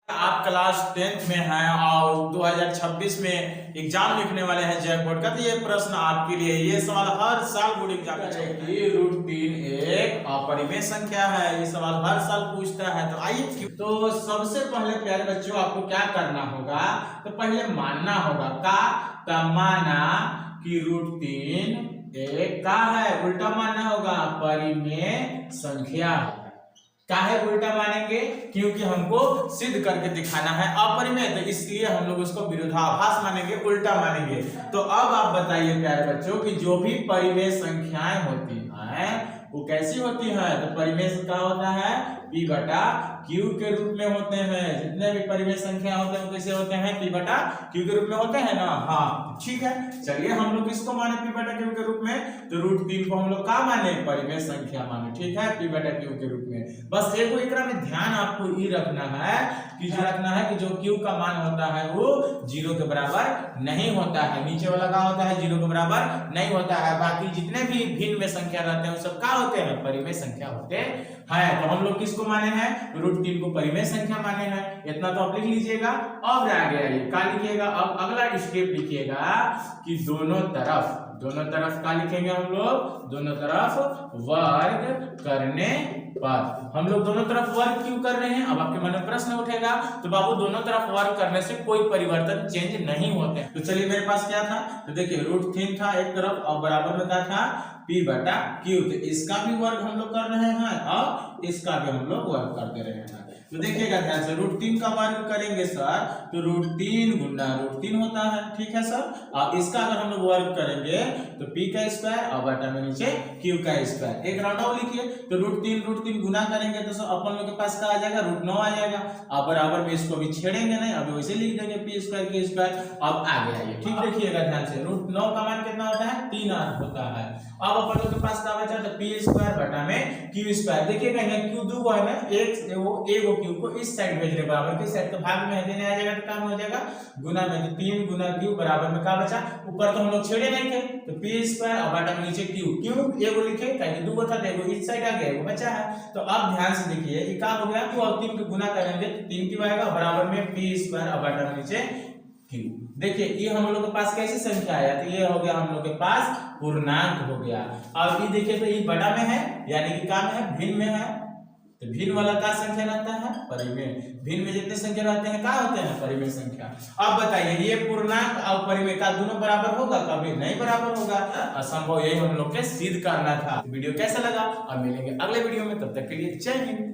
आप class 10th में हैं और 2026 में एग्जाम लिखने वाले हैं जय बोर्ड का, तो ये प्रश्न आपके लिए, ये सवाल हर साल बोर्ड एग्जाम में √3 एक अपरिमेय संख्या है। ये सवाल हर साल पूछता है। तो आइए, तो सबसे पहले प्यारे बच्चों आपको क्या करना होगा, तो पहले मानना होगा का माना कि √3 एक का है, उल्टा मानना होगा परिमेय संख्या है। काहे उल्टा मानेंगे, क्योंकि हमको सिद्ध करके दिखाना है अपरिमेय, तो इसलिए हम लोग उसको विरोधाभास मानेंगे, उल्टा मानेंगे। तो अब आप बताइए प्यारे बच्चों कि जो भी परिमेय संख्याएं होती हैं वो कैसी होती है, तो परिमेय क्या होता है, P बटा Q के रूप में होते हैं। जितने भी परिमेय संख्या होते हैं वो कैसे होते हैं, P बटा Q के रूप में होते हैं ना। हाँ ठीक है, चलिए हम लोग किसको माने P बटा Q के रूप में, तो √3 को हम लोग क्या माने, परिमेय संख्या माने। ठीक है, P बटा Q के रूप में। बस एक एकरा में ध्यान आपको ये रखना है कि जो Q का मान होता है वो 0 के बराबर नहीं होता है। नीचे वाला क्या होता है, 0 के बराबर नहीं होता है। बाकी जितने भी भिन्न में संख्या रहते हैं वो सब क्या होते हैं, परिमेय संख्या होते हैं। तो हम लोग किसको माने हैं, √3 को परिमेय संख्या माने हैं। इतना तो आप लिख लीजिएगा। अब आगे आइए, क्या लिखिएगा, अब अगला स्टेप लिखिएगा कि दोनों तरफ क्या लिखेंगे हम लोग, दोनों तरफ वर्ग करने पर। हम लोग दोनों तरफ वर्ग क्यों कर रहे हैं, अब आपके मन में प्रश्न उठेगा। तो बाबू दोनों तरफ वर्ग करने से कोई परिवर्तन चेंज नहीं होते। तो चलिए मेरे पास क्या था, तो देखिए √3 था एक तरफ और बराबर में क्या था, P बटा Q। तो इसका भी वर्ग हम लोग कर रहे हैं और इसका भी हम लोग वर्ग कर दे रहे हैं। तो देखिएगा ध्यान से, √3 का वर्ग करेंगे सर तो √3 गुना √3 होता है। ठीक है सर, और इसका अगर हम लोग वर्ग करेंगे तो P का स्क्वायर और बटा में नीचे Q का स्क्वायर। एक राउंड और लिखिए, तो √3 गुना करेंगे तो सर अपन लोग के पास क्या आ जाएगा, √9 आ जाएगा। अब बराबर में इसको भी छेड़ेंगे नहीं, अब वैसे लिख देंगे P स्क्वायर Q स्क्वायर। अब आगे आइए, ठीक देखिएगा ध्यान से, √9 का मान कितना होता है, 3 होता है। अब अपन लोग के पास क्या बचा, तो P स्क्वायर बटा में Q स्क्वायर। देखिएगा यहाँ Q दो है ना, एक Q को इस साइड भेजने बराबर की साइड, तो भाग में देने आ जाएगा तो काम हो जाएगा गुना में, तो 3 गुना Q बराबर में क्या बचा, ऊपर तो हम लोग छेड़े नहीं थे तो P स्क्वायर और बटा में नीचे Q एगो लिखे ताकि दो था, एगो इस साइड आ गया, एगो बचा है। तो अब ध्यान से देखिए ये क्या हो गया, 2 और 3 को गुना करेंगे तो 3 Q आएगा, बराबर में P स्क्वायर और बटा में नीचे Q। देखिए ये हम लोग के पास कैसी संख्या आया, तो ये हो गया हम लोग के पास पूर्णांक हो गया। अब ये देखिए तो ये बड़ा में है यानी कि क्या में है, भिन्न में है। तो भिन्न वाला क्या संख्या रहता है, परिमेय। भिन्न में जितने संख्या रहते हैं क्या होते हैं, परिमेय संख्या। अब बताइए ये पूर्णांक और परिमेय का दोनों बराबर होगा, कभी नहीं बराबर होगा, असंभव। यही हम लोग के सिद्ध करना था। वीडियो कैसा लगा, अब मिलेंगे अगले वीडियो में, तब तक के लिए जय हिंद।